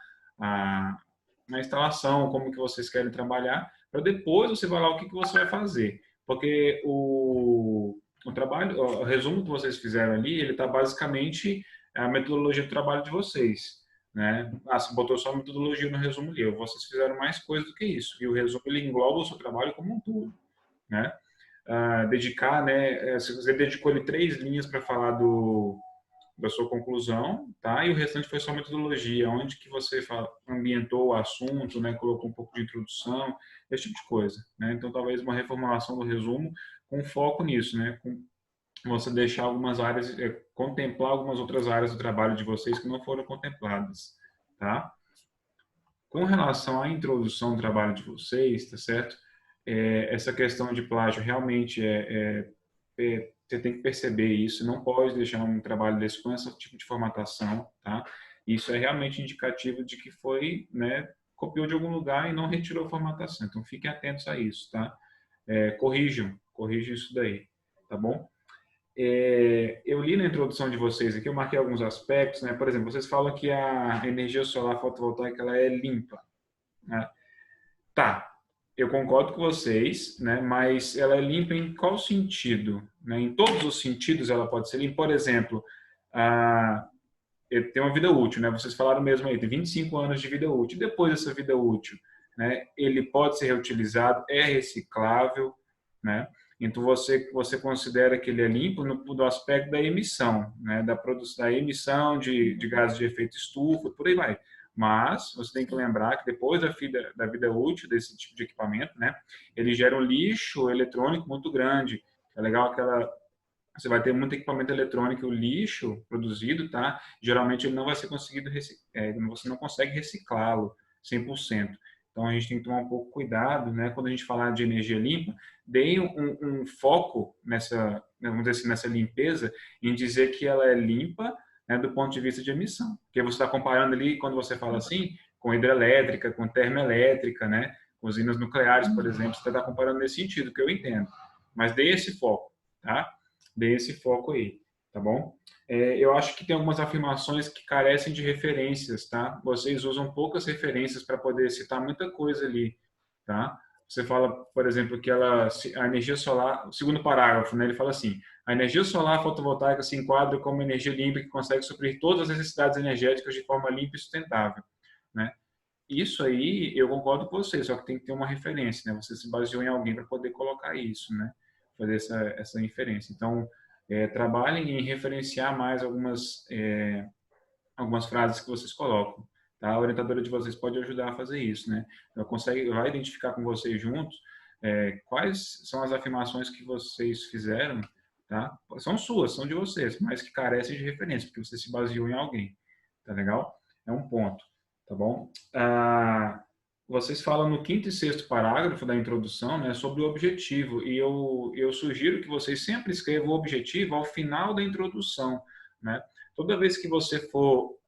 instalação, como que vocês querem trabalhar, para depois você falar o que você vai fazer. Porque o trabalho, o resumo que vocês fizeram ali, ele está basicamente a metodologia do trabalho de vocês, né? Você botou só a metodologia no resumo ali, vocês fizeram mais coisa do que isso. E o resumo, ele engloba o seu trabalho como um todo, né? Dedicar, né? Você dedicou ele 3 linhas para falar da sua conclusão, tá? E o restante foi só metodologia, onde que você ambientou o assunto, né? Colocou um pouco de introdução, esse tipo de coisa, né? Então, talvez uma reformulação do resumo com foco nisso, né? Com você deixar algumas áreas, contemplar algumas outras áreas do trabalho de vocês que não foram contempladas, tá? Com relação à introdução do trabalho de vocês, tá certo? Essa questão de plágio realmente você tem que perceber isso, não pode deixar um trabalho desse com esse tipo de formatação, tá? Isso é realmente indicativo de que foi, né, copiou de algum lugar e não retirou a formatação. Então, fiquem atentos a isso, tá? Corrijam isso daí, tá bom? Eu li na introdução de vocês aqui, eu marquei alguns aspectos, né? Por exemplo, vocês falam que a energia solar fotovoltaica ela é limpa, né? Tá, eu concordo com vocês, né? Mas ela é limpa em qual sentido? Né? Em todos os sentidos ela pode ser limpa. Por exemplo, tem uma vida útil, né? Vocês falaram mesmo aí, tem 25 anos de vida útil. Depois dessa vida útil, né? Ele pode ser reutilizado, é reciclável, né? Então, você considera que ele é limpo do aspecto da emissão, né? Da emissão de gases de efeito estufa, por aí vai. Mas você tem que lembrar que depois da vida útil desse tipo de equipamento, né? Ele gera um lixo eletrônico muito grande. É legal você vai ter muito equipamento eletrônico, o lixo produzido, tá? Geralmente ele não vai ser conseguido, você não consegue reciclá-lo 100%. Então a gente tem que tomar um pouco cuidado, né? Quando a gente falar de energia limpa, dê um foco nessa, vamos dizer assim, nessa limpeza, em dizer que ela é limpa, né, do ponto de vista de emissão. Porque você está comparando ali, quando você fala assim, com hidrelétrica, com termoelétrica, né? Usinas nucleares, por exemplo, você está comparando nesse sentido, que eu entendo. Mas dê esse foco, tá? Dê esse foco aí, tá bom? Eu acho que tem algumas afirmações que carecem de referências, tá? Vocês usam poucas referências para poder citar muita coisa ali, tá? Você fala, por exemplo, que a energia solar, o segundo parágrafo, né, ele fala assim: a energia solar fotovoltaica se enquadra como energia limpa que consegue suprir todas as necessidades energéticas de forma limpa e sustentável, né? Isso aí eu concordo com você, só que tem que ter uma referência, né? Você se baseou em alguém para poder colocar isso, né? Fazer essa inferência. Então, trabalhem em referenciar mais algumas frases que vocês colocam, tá? A orientadora de vocês pode ajudar a fazer isso, né? Ela vai identificar com vocês juntos quais são as afirmações que vocês fizeram, tá? São suas, são de vocês, mas que carecem de referência, porque você se baseou em alguém, tá legal? É um ponto, tá bom? Vocês falam no quinto e sexto parágrafo da introdução, né, sobre o objetivo, e eu sugiro que vocês sempre escrevam o objetivo ao final da introdução, né? Toda vez que você for,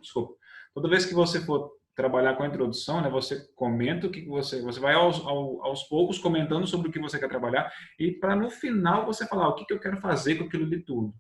desculpa, toda vez que você for trabalhar com a introdução, né, você comenta o que você vai aos poucos comentando sobre o que você quer trabalhar, e para no final você falar o que eu quero fazer com aquilo de tudo,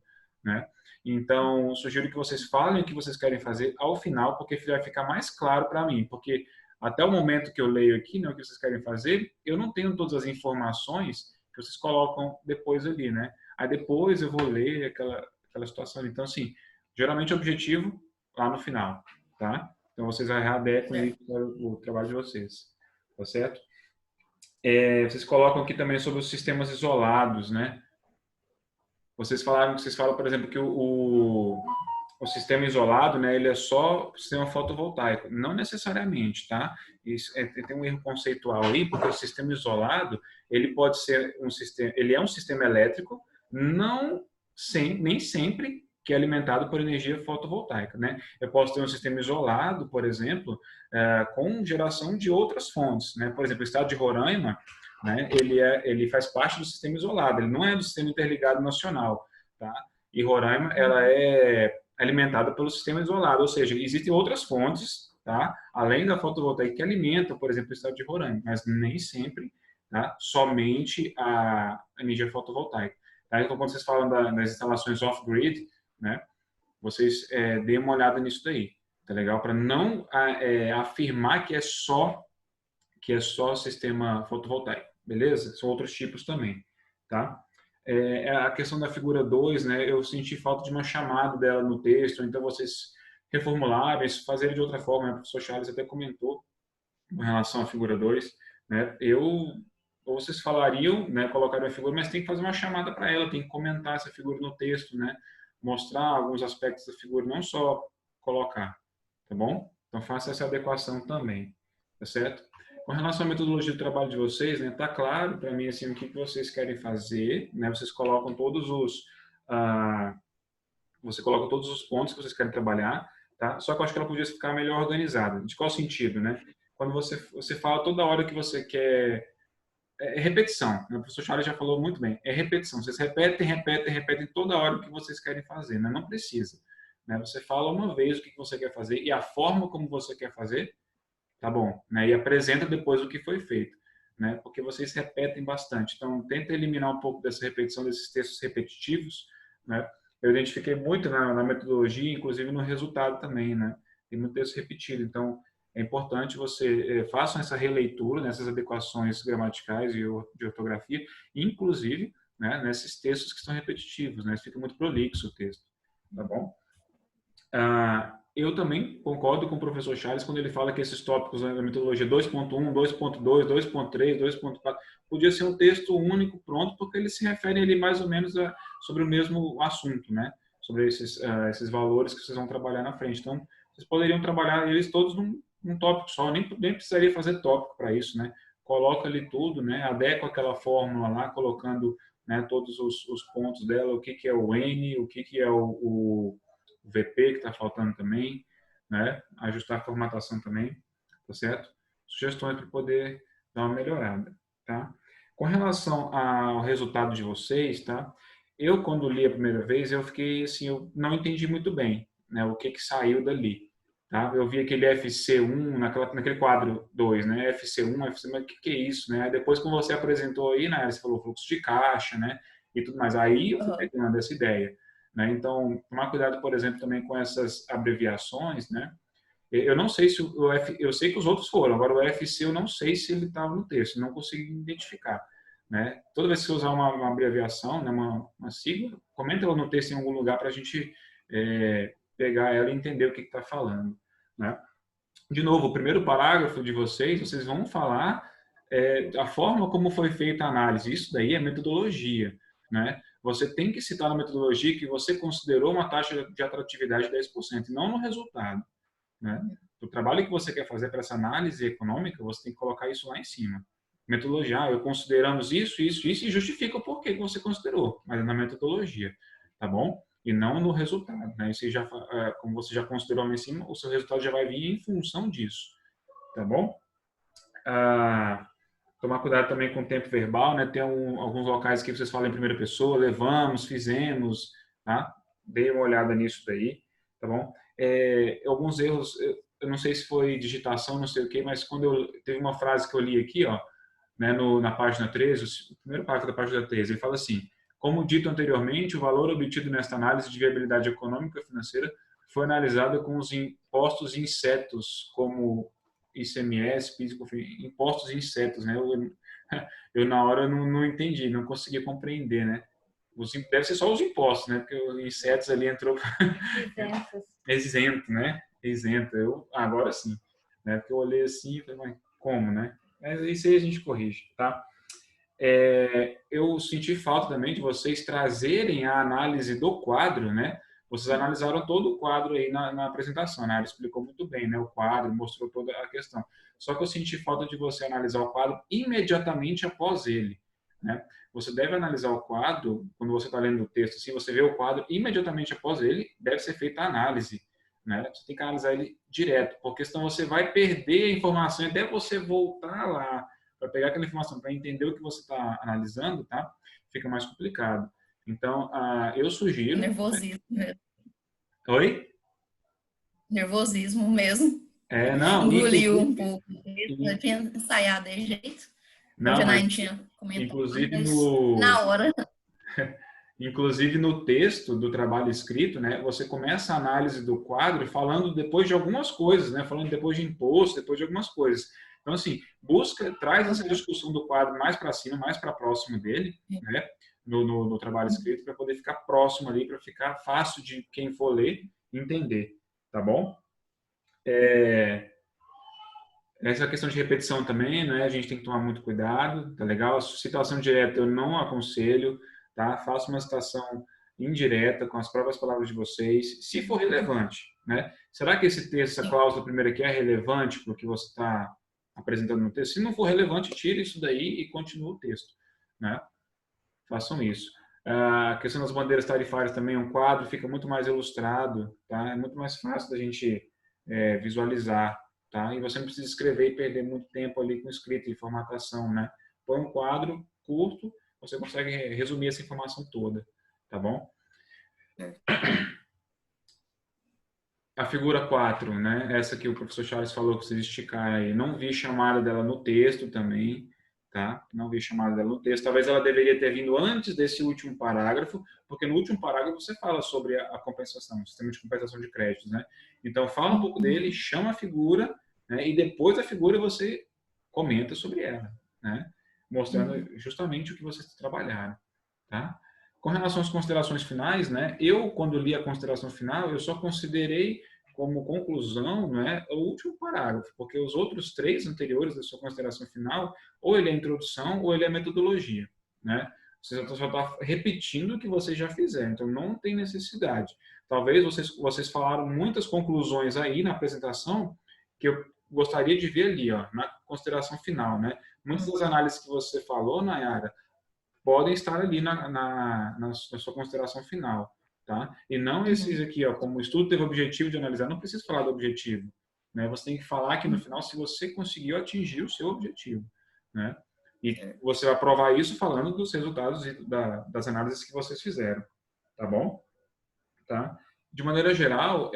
né? Então, sugiro que vocês falem o que vocês querem fazer ao final, porque vai ficar mais claro para mim, porque até o momento que eu leio aqui, né, o que vocês querem fazer, eu não tenho todas as informações que vocês colocam depois ali, né? Aí depois eu vou ler aquela situação. Então, assim, geralmente o objetivo lá no final, tá? Então, vocês adequam isso para o trabalho de vocês, tá certo? Vocês colocam aqui também sobre os sistemas isolados, né? Vocês falam, por exemplo, que o sistema isolado, né, ele é só sistema fotovoltaico. Não necessariamente, tá? Isso, tem um erro conceitual aí, porque o sistema isolado, ele pode ser ele é um sistema elétrico, nem sempre que é alimentado por energia fotovoltaica, né? Eu posso ter um sistema isolado, por exemplo, com geração de outras fontes, né? Por exemplo, o estado de Roraima, né, ele faz parte do sistema isolado, ele não é do sistema interligado nacional, tá? E Roraima, ela é alimentada pelo sistema isolado, ou seja, existem outras fontes, tá? Além da fotovoltaica que alimentam, por exemplo, o estado de Roraima, mas nem sempre, tá? Somente a energia fotovoltaica. Tá? Então, quando vocês falam das instalações off-grid, né? Vocês deem uma olhada nisso daí, tá legal? Para não afirmar que é só sistema fotovoltaico, beleza? São outros tipos também, tá? A questão da figura 2, né, eu senti falta de uma chamada dela no texto, então vocês reformularem, fazerem de outra forma, né? O professor Charles até comentou em relação à figura 2, né? Ou vocês falariam, né, colocariam a figura, mas tem que fazer uma chamada para ela, tem que comentar essa figura no texto, né? Mostrar alguns aspectos da figura, não só colocar, tá bom? Então faça essa adequação também, tá certo? Com relação à metodologia do trabalho de vocês, né, tá claro para mim assim o que vocês querem fazer, né? Vocês colocam todos os pontos que vocês querem trabalhar, tá? Só que eu acho que ela podia ficar melhor organizada. De qual sentido, né? Quando você fala toda hora que você quer repetição, né? O professor Charles já falou muito bem, é repetição. Vocês repetem toda hora o que vocês querem fazer, né? Não precisa, né? Você fala uma vez o que você quer fazer e a forma como você quer fazer, tá bom, né? E apresenta depois o que foi feito, né? Porque vocês repetem bastante. Então, tenta eliminar um pouco dessa repetição, desses textos repetitivos, né? Eu identifiquei muito na metodologia, inclusive no resultado também, né? Tem muito texto repetido. Então, é importante você façam essa releitura, nessas adequações gramaticais e de ortografia, inclusive, né, nesses textos que estão repetitivos, né? Fica muito prolixo o texto, tá bom? Eu também concordo com o professor Charles quando ele fala que esses tópicos da metodologia 2.1, 2.2, 2.3, 2.4, podia ser um texto único, pronto, porque eles se referem ali mais ou menos sobre o mesmo assunto, né? Sobre esses valores que vocês vão trabalhar na frente. Então, vocês poderiam trabalhar eles todos num tópico só, nem precisaria fazer tópico para isso, né? Coloca ali tudo, né? Adequa aquela fórmula lá, colocando né, todos os pontos dela, o que é o N, o que é o VP que está faltando também, né, ajustar a formatação também, tá certo? Sugestões para poder dar uma melhorada, tá? Com relação ao resultado de vocês, tá? Eu, quando li a primeira vez, eu fiquei assim, eu não entendi muito bem, né, o que saiu dali, tá? Eu vi aquele FC1 naquele quadro 2, né, FC1, FC, mas o que é isso, né? Aí depois, quando você apresentou aí, né, você falou fluxo de caixa, né, e tudo mais, aí eu fui pegando essa ideia, né? Então, tomar cuidado, por exemplo, também com essas abreviações, né? Eu não sei se o F, eu sei que os outros foram, agora o FC eu não sei se ele estava no texto, não consegui identificar, né? Toda vez que você usar uma abreviação, né, uma sigla, comenta ela no texto em algum lugar para a gente pegar ela e entender o que está falando, né? De novo, o primeiro parágrafo de vocês vão falar a forma como foi feita a análise. Isso daí é metodologia, né? Você tem que citar na metodologia que você considerou uma taxa de atratividade de 10%, e não no resultado, né? O trabalho que você quer fazer para essa análise econômica, você tem que colocar isso lá em cima. Metodologia, eu consideramos isso, isso, isso, e justifica o porquê que você considerou, mas na metodologia, tá bom? E não no resultado, né? Isso já, como você já considerou lá em cima, o seu resultado já vai vir em função disso, tá bom? Tomar cuidado também com o tempo verbal, né? Tem alguns locais que vocês falam em primeira pessoa, levamos, fizemos, tá? Dê uma olhada nisso daí, tá bom? Alguns erros, eu não sei se foi digitação, não sei o que, mas teve uma frase que eu li aqui, ó, né, na página 13, o primeiro parágrafo da página 13, ele fala assim: como dito anteriormente, o valor obtido nesta análise de viabilidade econômica e financeira foi analisado com os impostos insetos, como ICMS, PIS, impostos insetos, né? Eu na hora não entendi, não consegui compreender, né? Deve ser só os impostos, né? Porque os insetos ali entrou isento, né? Isento. Agora sim, né? Porque eu olhei assim e falei, mas como, né? Mas isso aí a gente corrige, tá? Eu senti falta também de vocês trazerem a análise do quadro, né? Vocês analisaram todo o quadro aí na apresentação, né? Ela explicou muito bem, né? O quadro, mostrou toda a questão. Só que eu senti falta de você analisar o quadro imediatamente após ele, né? Você deve analisar o quadro, quando você está lendo o texto, assim, você vê o quadro, imediatamente após ele, deve ser feita a análise, né? Você tem que analisar ele direto, porque senão você vai perder a informação até você voltar lá para pegar aquela informação, para entender o que você está analisando, tá? Fica mais complicado. Então, eu sugiro... Nervosismo mesmo. Oi? Nervosismo mesmo. Não. Engoliu um pouco. Eu tinha ensaiado de jeito. Não, a Janaína tinha comentado, inclusive na hora. Inclusive no texto do trabalho escrito, né, você começa a análise do quadro falando depois de algumas coisas, né, falando depois de imposto, depois de algumas coisas. Então, assim, traz essa discussão do quadro mais para cima, mais para próximo dele, né, no trabalho escrito, para poder ficar próximo ali, para ficar fácil de quem for ler entender, tá bom? Essa questão de repetição também, né, a gente tem que tomar muito cuidado, tá legal? A citação direta eu não aconselho, tá? Faça uma citação indireta com as próprias palavras de vocês, se for relevante, né? Será que esse texto, essa cláusula primeira aqui é relevante para o que você está apresentando no texto? Se não for relevante, tire isso daí e continue o texto, né? Façam isso. A questão das bandeiras tarifárias também, um quadro fica muito mais ilustrado, tá? É muito mais fácil da gente visualizar, tá? E você não precisa escrever e perder muito tempo ali com escrita e formatação, né? Põe um quadro curto, você consegue resumir essa informação toda, tá bom? A figura 4, né? Essa que o professor Charles falou que vocês esticar aí. Não vi chamada dela no texto também, tá? Não vi chamada dela no texto. Talvez ela deveria ter vindo antes desse último parágrafo, porque no último parágrafo você fala sobre a compensação, o sistema de compensação de créditos, né? Então, fala um pouco dele, chama a figura, né? E depois da figura você comenta sobre ela, né? Mostrando justamente o que vocês trabalharam, tá? Com relação às considerações finais, né? Eu, quando li a consideração final, eu só considerei como conclusão, né, o último parágrafo, porque os outros 3 anteriores da sua consideração final, ou ele é introdução ou ele é metodologia, né? Você só está repetindo o que vocês já fizeram, então não tem necessidade. Talvez vocês falaram muitas conclusões aí na apresentação que eu gostaria de ver ali, ó, na consideração final, né? Muitas das análises que você falou, Nayara, podem estar ali na sua consideração final, tá? E não esses aqui, ó, como o estudo teve o objetivo de analisar, não precisa falar do objetivo, né? Você tem que falar que no final se você conseguiu atingir o seu objetivo, né? E você vai provar isso falando dos resultados e das análises que vocês fizeram, tá bom? Tá? De maneira geral,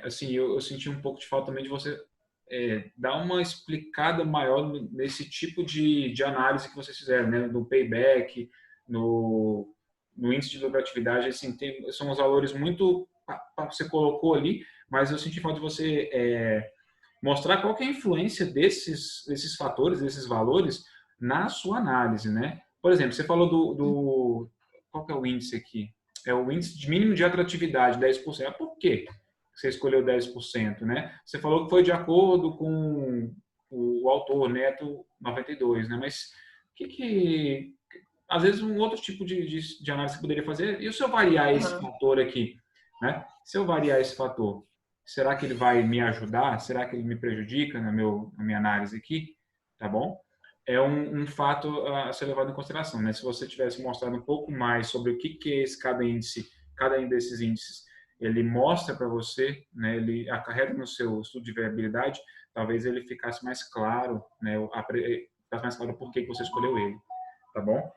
assim, eu senti um pouco de falta também de você dar uma explicada maior nesse tipo de análise que vocês fizeram, né? No payback, no índice de lucratividade, assim, são os valores muito você colocou ali, mas eu senti falta de você mostrar qual que é a influência desses fatores, desses valores na sua análise, né? Por exemplo, você falou qual que é o índice aqui? É o índice de mínimo de atratividade, 10%. Por quê você escolheu 10%, né? Você falou que foi de acordo com o autor, Neto 92, né? Mas às vezes um outro tipo de análise que poderia fazer, e se eu variar esse fator aqui, né? Se eu variar esse fator, será que ele vai me ajudar? Será que ele me prejudica na minha análise aqui? Tá bom? É um fato a ser levado em consideração, né? Se você tivesse mostrado um pouco mais sobre o que é cada um desses índices, ele mostra para você, né? Ele acarreta no seu estudo de viabilidade, talvez ele ficasse mais claro, né? Ficasse mais claro por que você escolheu ele, tá bom?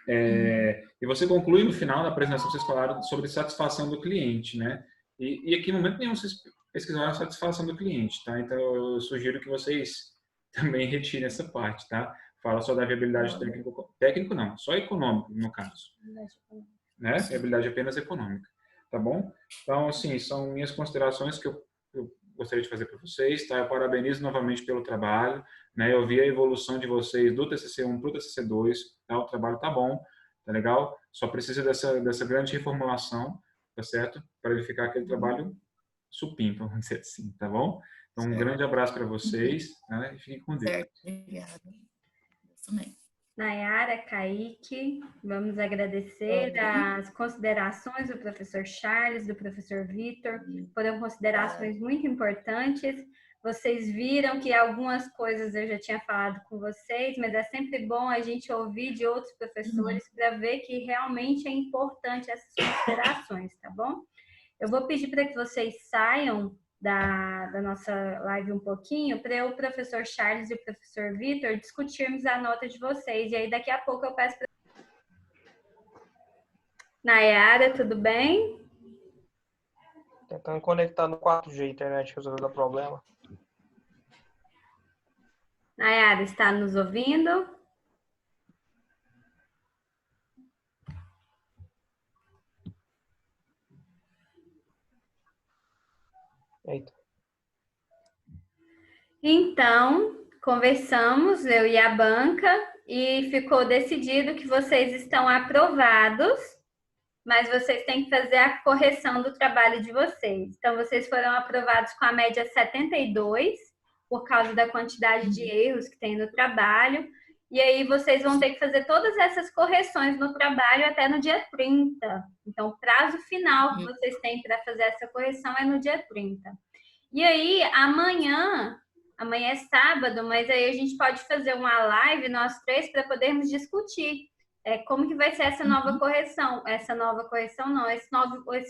E você conclui no final da apresentação, vocês falaram sobre satisfação do cliente, né? E aqui no momento nenhum vocês pesquisaram a satisfação do cliente, tá? Então eu sugiro que vocês também retirem essa parte, tá? Fala só da viabilidade técnico não, só econômico no caso, né? Viabilidade apenas econômica, tá bom? Então, assim, são minhas considerações que eu gostaria de fazer para vocês, tá? Eu parabenizo novamente pelo trabalho, né? Eu vi a evolução de vocês do TCC1 para o TCC2, tá? O trabalho tá bom, tá legal? Só precisa dessa grande reformulação, tá certo? Para ele ficar aquele trabalho supimpa, vamos dizer assim, tá bom? Então, um grande abraço para vocês, né? E fiquem com Deus. Certo, obrigada. Eu também. Nayara, Kaique, vamos agradecer as considerações do professor Charles, do professor Vitor, foram considerações muito importantes. Vocês viram que algumas coisas eu já tinha falado com vocês, mas é sempre bom a gente ouvir de outros professores para ver que realmente é importante essas considerações, tá bom? Eu vou pedir para que vocês saiam da nossa live um pouquinho, para o professor Charles e o professor Vitor discutirmos a nota de vocês. E aí, daqui a pouco, eu peço para... Nayara, tudo bem? Tentando conectar no 4G, a internet resolveu dar problema. Nayara, está nos ouvindo? Eita. Então, conversamos, eu e a banca, e ficou decidido que vocês estão aprovados, mas vocês têm que fazer a correção do trabalho de vocês. Então, vocês foram aprovados com a média 72, por causa da quantidade de erros que tem no trabalho, e aí vocês vão ter que fazer todas essas correções no trabalho até no dia 30. Então, o prazo final que vocês têm para fazer essa correção é no dia 30. E aí, amanhã é sábado, mas aí a gente pode fazer uma live, nós três, para podermos discutir como que vai ser essa nova correção. Essa nova correção não, esse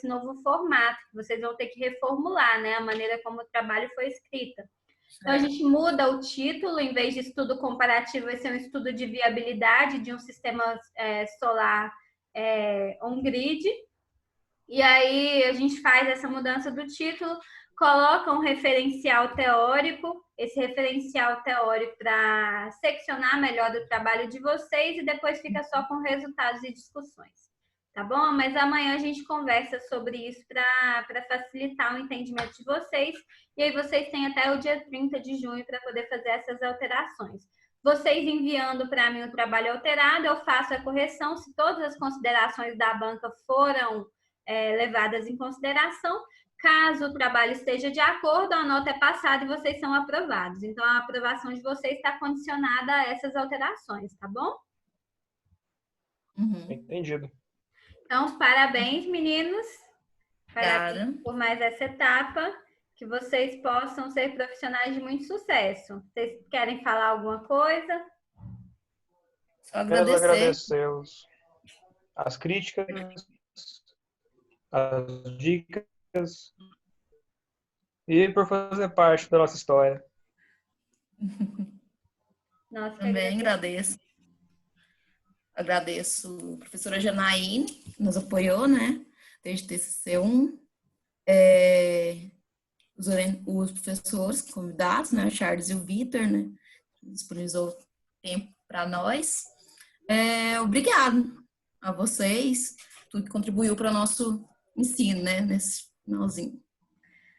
novo formato, que vocês vão ter que reformular, né? A maneira como o trabalho foi escrita. Então, a gente muda o título, em vez de estudo comparativo, vai ser um estudo de viabilidade de um sistema solar on-grid. E aí, a gente faz essa mudança do título, coloca um referencial teórico, esse referencial teórico para seccionar melhor do trabalho de vocês e depois fica só com resultados e discussões, tá bom? Mas amanhã a gente conversa sobre isso para facilitar o entendimento de vocês e aí vocês têm até o dia 30 de junho para poder fazer essas alterações. Vocês enviando para mim o trabalho alterado, eu faço a correção, se todas as considerações da banca foram levadas em consideração. Caso o trabalho esteja de acordo, a nota é passada e vocês são aprovados. Então, a aprovação de vocês está condicionada a essas alterações, tá bom? Entendido. Então, parabéns, meninos. Parabéns por mais essa etapa. Que vocês possam ser profissionais de muito sucesso. Vocês querem falar alguma coisa? Só Apenas agradecer. agradecê-los. As críticas, as dicas e por fazer parte da nossa história. Nós que Também agradecemos. agradeço a professora Janaíne, que nos apoiou, né? Desde TCC1. Os professores convidados, né? O Charles e o Vitor, né? Disponibilizou tempo para nós. Obrigado a vocês, tudo que contribuiu para o nosso ensino, né? Nesse finalzinho.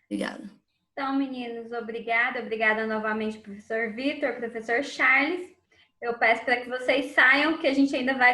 Obrigada. Então, meninos, obrigada. Obrigada novamente, professor Vitor, professor Charles. Eu peço para que vocês saiam, que a gente ainda vai